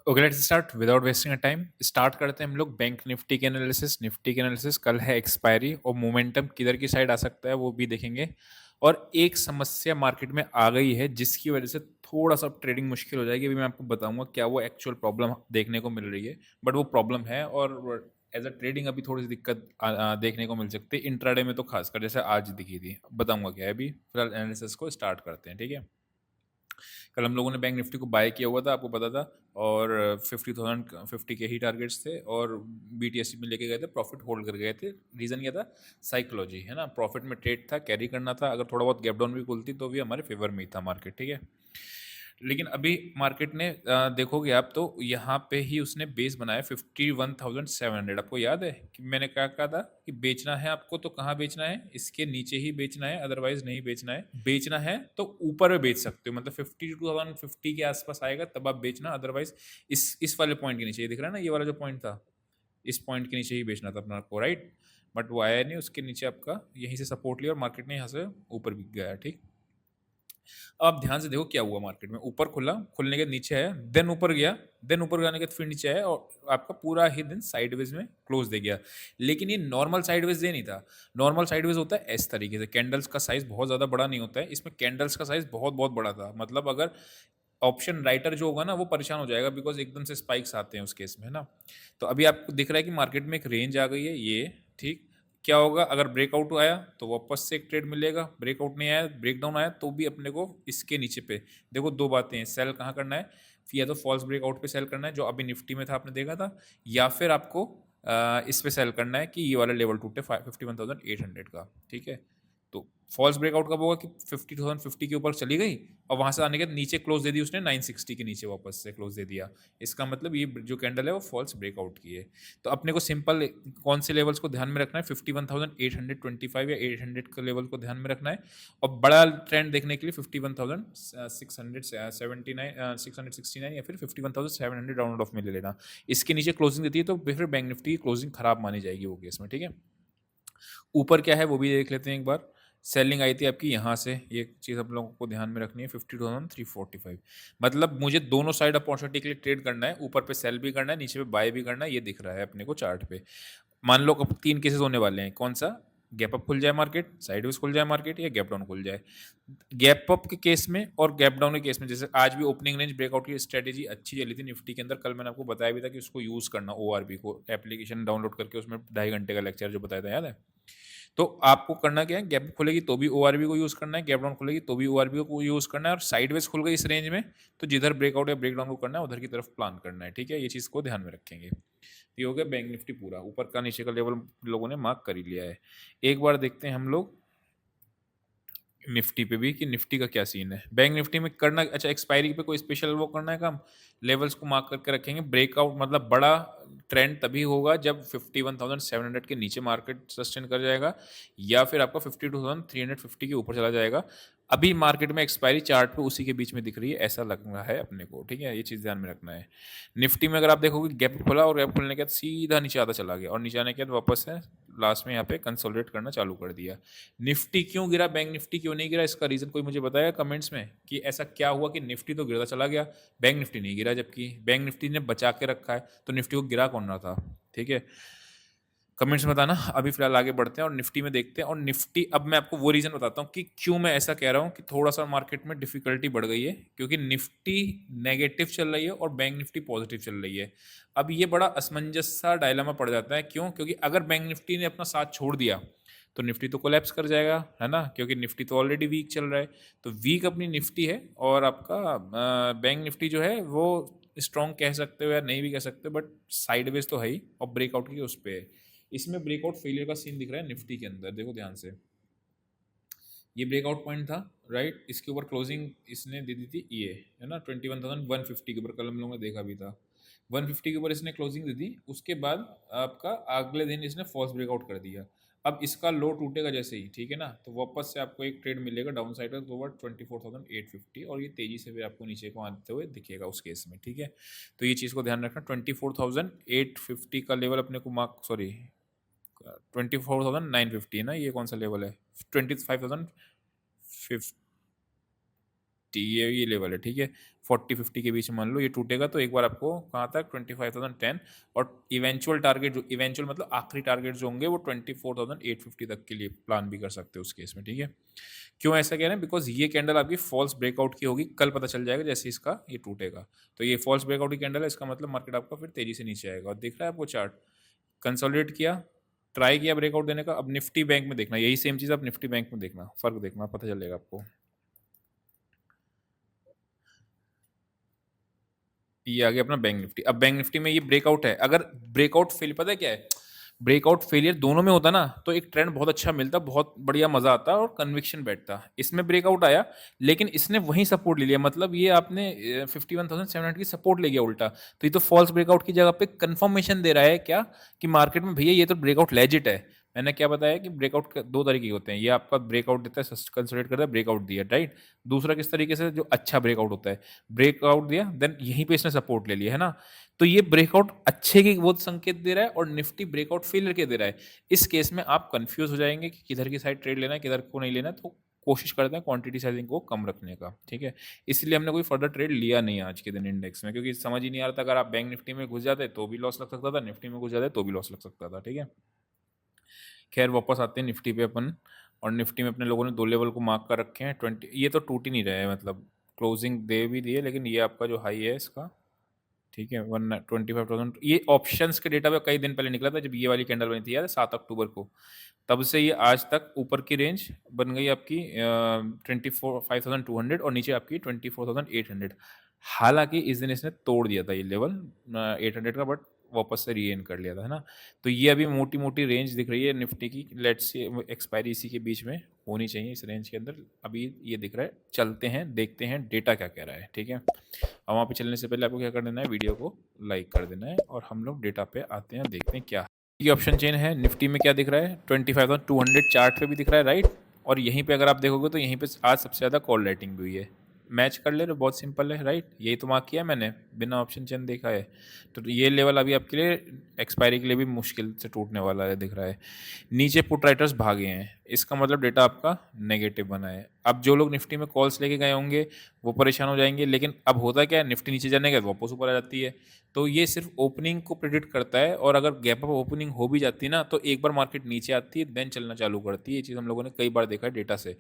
Okay, let's start without wasting a time. Start करते हैं हम लोग बैंक निफ्टी के एनालिसिस। निफ्टी के एनालिसिस कल है एक्सपायरी, और मोमेंटम किधर की साइड आ सकता है वो भी देखेंगे। और एक समस्या मार्केट में आ गई है जिसकी वजह से थोड़ा सा ट्रेडिंग मुश्किल हो जाएगी। अभी मैं आपको बताऊंगा क्या वो एक्चुअल प्रॉब्लम देखने को मिल रही है, बट वो प्रॉब्लम है। और एज अ ट्रेडिंग अभी थोड़ी सी दिक्कत देखने को मिल सकती है इंट्राडे में, तो खासकर जैसे आज दिखी थी। बताऊंगा क्या है। अभी फिलहाल एनालिसिस को स्टार्ट करते हैं, ठीक है। कल हम लोगों ने बैंक निफ्टी को बाय किया हुआ था, आपको पता था। और 50,050 के ही टारगेट्स थे, और बीटीएससी में लेके गए थे, प्रॉफिट होल्ड कर गए थे। रीज़न क्या था? साइकोलॉजी, है ना। प्रॉफिट में ट्रेड था, कैरी करना था। अगर थोड़ा बहुत गैप डाउन भी खुलती तो भी हमारे फेवर में ही था मार्केट, ठीक है। लेकिन अभी मार्केट ने देखोगे आप तो यहाँ पे ही उसने बेस बनाया 51,700। आपको याद है कि मैंने क्या कहा था कि बेचना है आपको तो कहाँ बेचना है? इसके नीचे ही बेचना है, अदरवाइज नहीं बेचना है। बेचना है तो ऊपर में बेच सकते हो, मतलब 52,050 के आसपास आएगा तब आप बेचना, अदरवाइज इस वाले पॉइंट के नीचे, ये दिख रहा है ना, ये वाला जो पॉइंट था, इस पॉइंट के नीचे ही बेचना था अपना आपको, राइट। बट वो आया नहीं, उसके नीचे आपका यहीं से सपोर्ट लिया और मार्केट ने यहाँ से ऊपर भी गया, ठीक। अब आप ध्यान से देखो क्या हुआ मार्केट में। ऊपर खुला, खुलने के नीचे है, देन ऊपर गया, देन ऊपर जाने के बाद फिर नीचे आया, और आपका पूरा ही दिन साइडवेज में क्लोज दे गया। लेकिन ये नॉर्मल साइडवेज दे नहीं था। नॉर्मल साइडवेज होता है इस तरीके से, कैंडल्स का साइज बहुत ज़्यादा बड़ा नहीं होता है। इसमें कैंडल्स का साइज बहुत बहुत बड़ा था। मतलब अगर ऑप्शन राइटर जो होगा ना वो परेशान हो जाएगा, बिकॉज एकदम से स्पाइक्स आते हैं उस केस में, है ना। तो अभी आपको दिख रहा है कि मार्केट में एक रेंज आ गई है, ये ठीक। क्या होगा अगर ब्रेकआउट आया तो वापस से एक ट्रेड मिलेगा, ब्रेकआउट नहीं आया, ब्रेकडाउन आया तो भी अपने को इसके नीचे पे। देखो दो बातें हैं, सेल कहाँ करना है? या तो फॉल्स ब्रेकआउट पे सेल करना है जो अभी निफ्टी में था, आपने देखा था। या फिर आपको इस पे सेल करना है कि ये वाला लेवल टूटे 51,800 का, ठीक है। तो फॉल्स ब्रेकआउट कब होगा कि 50,050 के ऊपर चली गई, और वहां से आने के बाद नीचे क्लोज दे दी उसने 960 के नीचे, वापस से क्लोज दे दिया। इसका मतलब ये जो कैंडल है वो फॉल्स ब्रेकआउट की है। तो अपने को सिंपल कौन से लेवल्स को ध्यान में रखना है? 51,825 या 800 के लेवल को ध्यान में रखना है। और बड़ा ट्रेंड देखने के लिए 51,679 669 या फिर 51,700 राउंड ऑफ में ले लेना। इसके नीचे क्लोजिंग देती है तो फिर बैंक निफ्टी की क्लोजिंग खराब मानी जाएगी वो केस में, ठीक है। ऊपर क्या है वो भी देख लेते हैं एक बार। सेलिंग आई थी आपकी यहाँ से, ये चीज़ आप लोगों को ध्यान में रखनी है, 52,345। मतलब मुझे दोनों साइड अपॉर्चुनिटी के लिए ट्रेड करना है, ऊपर पे सेल भी करना है, नीचे पे बाय भी करना है। ये दिख रहा है अपने को चार्ट पे। मान लो अब तीन केसेस होने वाले हैं, कौन सा? गैप अप खुल जाए मार्केट, साइडवेज खुल जाए मार्केट, या गैप डाउन खुल जाए। गैप अप के केस में और गैप डाउन के केस में, जैसे आज भी ओपनिंग रेंज ब्रेकआउट की स्ट्रेटेजी अच्छी चली थी निफ्टी के अंदर। कल मैंने आपको बताया भी था कि उसको यूज़ करना, ओआरबी को एप्लीकेशन डाउनलोड करके, उसमें 2.5 घंटे का लेक्चर जो बताया था, याद है। तो आपको करना क्या है? गैप खुलेगी तो भी ओआरबी को यूज़ करना है, गैप डाउन खुलेगी तो भी ओआरबी को यूज़ करना है, और साइडवेज खुल गई इस रेंज में तो जिधर ब्रेकआउट या ब्रेकडाउन को करना है उधर की तरफ प्लान करना है, ठीक है। ये चीज़ को ध्यान में रखेंगे। ये हो गया बैंक निफ्टी पूरा, ऊपर का नीचे का लेवल लोगों ने मार्क कर ही लिया है। एक बार देखते हैं हम लोग निफ्टी पे भी कि निफ्टी का क्या सीन है। बैंक निफ्टी में करना, अच्छा एक्सपायरी पे कोई स्पेशल वो करना है काम। लेवल्स को मार्क करके रखेंगे। ब्रेकआउट मतलब बड़ा ट्रेंड तभी होगा जब 51,700 के नीचे मार्केट सस्टेन कर जाएगा, या फिर आपका 52,350 के ऊपर चला जाएगा। अभी मार्केट में एक्सपायरी चार्ट पे उसी के बीच में दिख रही है, ऐसा लग रहा है अपने को, ठीक है। ये चीज़ ध्यान में रखना है। निफ्टी में अगर आप देखोगे गैप खुला, और गैप खुलने के बाद सीधा नीचे आता चला गया, और नीचे आने के बाद वापस से लास्ट में यहाँ पे कंसोलिडेट करना चालू कर दिया। निफ्टी क्यों गिरा, बैंक निफ्टी क्यों नहीं गिरा? इसका रीज़न कोई मुझे बताया कमेंट्स में कि ऐसा क्या हुआ कि निफ्टी तो गिरता चला गया, बैंक निफ्टी नहीं गिरा, जबकि बैंक निफ्टी ने बचा के रखा है, तो निफ्टी को गिरा कौन रहा था? ठीक है, कमेंट्स में बताना। अभी फिलहाल आगे बढ़ते हैं और निफ्टी में देखते हैं। और निफ्टी, अब मैं आपको वो रीज़न बताता हूँ कि क्यों मैं ऐसा कह रहा हूँ कि थोड़ा सा मार्केट में डिफिकल्टी बढ़ गई है, क्योंकि निफ्टी नेगेटिव चल रही है और बैंक निफ्टी पॉजिटिव चल रही है। अब ये बड़ा असमंजस सा डायलेमा पड़ जाता है। क्यों? क्योंकि अगर बैंक निफ्टी ने अपना साथ छोड़ दिया तो निफ्टी तो कोलैप्स कर जाएगा, है ना, क्योंकि निफ्टी तो ऑलरेडी वीक चल रहा है। तो वीक अपनी निफ्टी है, और आपका बैंक निफ्टी जो है वो स्ट्रॉन्ग कह सकते हो या नहीं भी कह सकते, बट साइडवेज तो है ही, और ब्रेकआउट की उस पर है। इसमें ब्रेकआउट फेलियर का सीन दिख रहा है निफ्टी के अंदर, देखो ध्यान से। ये ब्रेकआउट पॉइंट था, राइट। इसके ऊपर क्लोजिंग इसने दे दी थी, ये है ना 21,150 के ऊपर, कल हम लोगों ने देखा भी था। 150 के ऊपर इसने क्लोजिंग दी थी। उसके बाद आपका अगले दिन इसने फॉल्स ब्रेकआउट कर दिया। अब इसका लो टूटेगा जैसे ही, ठीक है ना, तो वापस से आपको एक ट्रेड मिलेगा डाउन साइड का तो 24,850, और ये तेजी से भी आपको नीचे को आते हुए दिखेगा उस केस में, ठीक है। तो ये चीज़ को ध्यान रखना। 24,850 का लेवल अपने को मार्क, सॉरी 24,950 है ना, ये कौन सा लेवल है? 25,050, ये लेवल है, ठीक है। 40-50 के बीच में मान लो ये टूटेगा तो एक बार आपको कहाँ तक 25,010, और इवेंचुअल टारगेट जो इवेंचुअल मतलब आखिरी टारगेट जो होंगे वो 24,850 तक के लिए प्लान भी कर सकते हो उस केस में, ठीक है। क्यों ऐसा कह रहे हैं? बिकॉज ये कैंडल आपकी फॉल्स ब्रेकआउट की होगी, कल पता चल जाएगा जैसे इसका ये टूटेगा। तो ये फॉल्स ब्रेकआउट की कैंडल है, इसका मतलब मार्केट आपका फिर तेजी से नीचे आएगा। और दिख रहा है आपको चार्ट, कंसोलिडेट किया, ट्राई किया ब्रेकआउट देने का। अब निफ्टी बैंक में देखना, यही सेम चीज़ आप निफ्टी बैंक में देखना, फर्क देखना, पता चलेगा आपको। ये आ गया अपना बैंक निफ्टी। अब बैंक निफ्टी में ये ब्रेकआउट है, अगर ब्रेकआउट फेल, पता है क्या है, ब्रेकआउट फेलियर दोनों में होता ना तो एक ट्रेंड बहुत अच्छा मिलता, बहुत बढ़िया मजा आता और कन्विक्शन बैठता। इसमें ब्रेकआउट आया लेकिन इसने वहीं सपोर्ट ले लिया, मतलब ये आपने 51,700 की सपोर्ट ले गया उल्टा। तो ये तो फॉल्स ब्रेकआउट की जगह पे कंफर्मेशन दे रहा है क्या, कि मार्केट में भैया ये तो ब्रेकआउट लेजिट है। मैंने क्या बताया कि ब्रेकआउट दो तरीके के होते हैं, ये आपका ब्रेकआउट देता है, कंसोलिडेट करता है, ब्रेकआउट दिया, राइट। दूसरा किस तरीके से, जो अच्छा ब्रेकआउट होता है, ब्रेकआउट दिया देन यहीं पे इसने सपोर्ट ले लिया, है ना। तो ये ब्रेकआउट अच्छे के वो संकेत दे रहा है और निफ्टी ब्रेकआउट फेलियर के दे रहा है। इस केस में आप कंफ्यूज हो जाएंगे कि किधर की साइड ट्रेड लेना है, किधर को नहीं लेना है। तो कोशिश करते हैं क्वांटिटी साइजिंग को कम रखने का, ठीक है। इसलिए हमने कोई फर्दर ट्रेड लिया नहीं आज के दिन इंडेक्स में, क्योंकि समझ ही नहीं आ रहा था, अगर आप बैंक निफ्टी में घुस जाते तो भी लॉस लग सकता था, निफ्टी में घुस जाते तो भी लॉस लग सकता था, ठीक है। खैर वापस आते हैं निफ्टी पे अपन, और निफ्टी में अपने लोगों ने दो लेवल को मार्क कर रखे हैं 20, ये तो टूट ही नहीं रहे हैं, मतलब क्लोजिंग दे भी दिए, लेकिन ये आपका जो हाई है इसका, ठीक है, 125,000। ये ऑप्शंस के डेटा पे कई दिन पहले निकला था जब ये वाली कैंडल बनी थी यार, 7 अक्टूबर को। तब से ये आज तक ऊपर की रेंज बन गई आपकी 24,500 और नीचे आपकी 24,800। हालांकि इस दिन इसने तोड़ दिया था ये लेवल 800 का, बट वापस से रीगेन कर लिया था, है ना। तो ये अभी मोटी मोटी रेंज दिख रही है निफ्टी की, लेट्स से एक्सपायरी इसी के बीच में होनी चाहिए, इस रेंज के अंदर अभी ये दिख रहा है। चलते हैं देखते हैं डेटा क्या कह रहा है, ठीक है। और वहाँ पे चलने से पहले आपको क्या कर देना है, वीडियो को लाइक कर देना है, और हम लोग डेटा पे आते हैं, देखते हैं क्या ये ऑप्शन चेन है। निफ्टी में क्या दिख रहा है, 25,200 चार्ट पे भी दिख रहा है, राइट। और यहीं पे अगर आप देखोगे तो यहीं पे आज सबसे ज़्यादा कॉल राइटिंग भी हुई है। मैच कर ले रहे, बहुत सिंपल है, राइट। यही तो मार्क किया मैंने, बिना ऑप्शन चेन देखा है। तो ये लेवल अभी आपके लिए एक्सपायरी के लिए भी मुश्किल से टूटने वाला है, दिख रहा है। नीचे पुट राइटर्स भागे हैं, इसका मतलब डेटा आपका नेगेटिव बना है। अब जो लोग निफ्टी में कॉल्स लेके गए होंगे वो परेशान हो जाएंगे, लेकिन अब होता क्या है, निफ्टी नीचे जाने के बाद वापस ऊपर आ जाती है। तो ये सिर्फ ओपनिंग को प्रेडिक्ट करता है, और अगर गैप अप ओपनिंग हो भी जाती है ना, तो एक बार मार्केट नीचे आती है देन चलना चालू करती है। ये चीज़ हम लोगों ने कई बार देखा है डेटा से।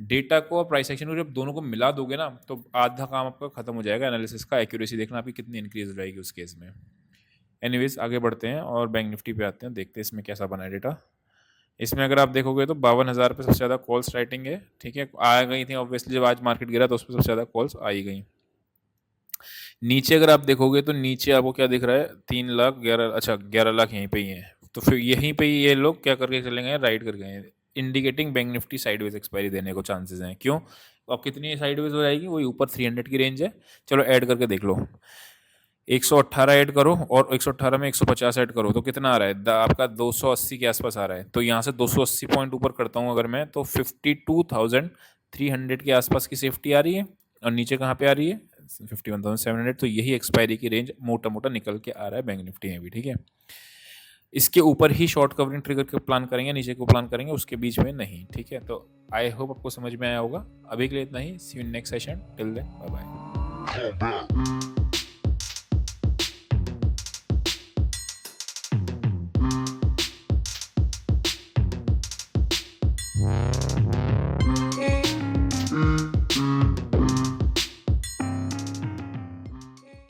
डेटा को और प्राइस एक्शन को जब दोनों को मिला दोगे ना, तो आधा काम आपका खत्म हो जाएगा एनालिसिस का। एक्यूरेसी देखना आपकी कितनी इंक्रीज हो जाएगी उस केस में। एनीवेज आगे बढ़ते हैं और बैंक निफ्टी पे आते हैं, देखते हैं इसमें कैसा बना है डेटा। इसमें अगर आप देखोगे तो 52,000 पे सबसे ज़्यादा कॉल्स राइटिंग है, ठीक है। आ गई थी ऑब्वियसली, जब आज मार्केट गिरा तो उस पर सबसे ज़्यादा कॉल्स आई गई। नीचे अगर आप देखोगे तो नीचे आपको क्या दिख रहा है, 3,11,000, अच्छा 11 लाख यहीं पे ही है। तो फिर यहीं पे ही ये लोग क्या करके चले गए, राइड कर गए हैं, indicating bank Nifty sideways expiry देने को चांसेस हैं। क्यों? अब कितनी साइडवेज हो जाएगी, वही ऊपर 300 की रेंज है। चलो ऐड करके देख लो, 118 ऐड करो और 118 में 150 ऐड करो तो कितना आ रहा है, आपका 280 के आसपास आ रहा है। तो यहाँ से 280 पॉइंट ऊपर करता हूँ अगर मैं, तो 52,300 के आसपास की सेफ्टी आ रही है। और नीचे कहाँ पे आ रही है, 51,700। तो यही एक्सपायरी की रेंज मोटा मोटा निकल के आ रहा है बैंक निफ्टी में भी, ठीक है। इसके ऊपर ही शॉर्ट कवरिंग ट्रिगर के प्लान करेंगे, नीचे को प्लान करेंगे, उसके बीच में नहीं, ठीक है। तो आई होप आपको समझ में आया होगा। अभी के लिए इतना ही, see you next session, till then bye bye.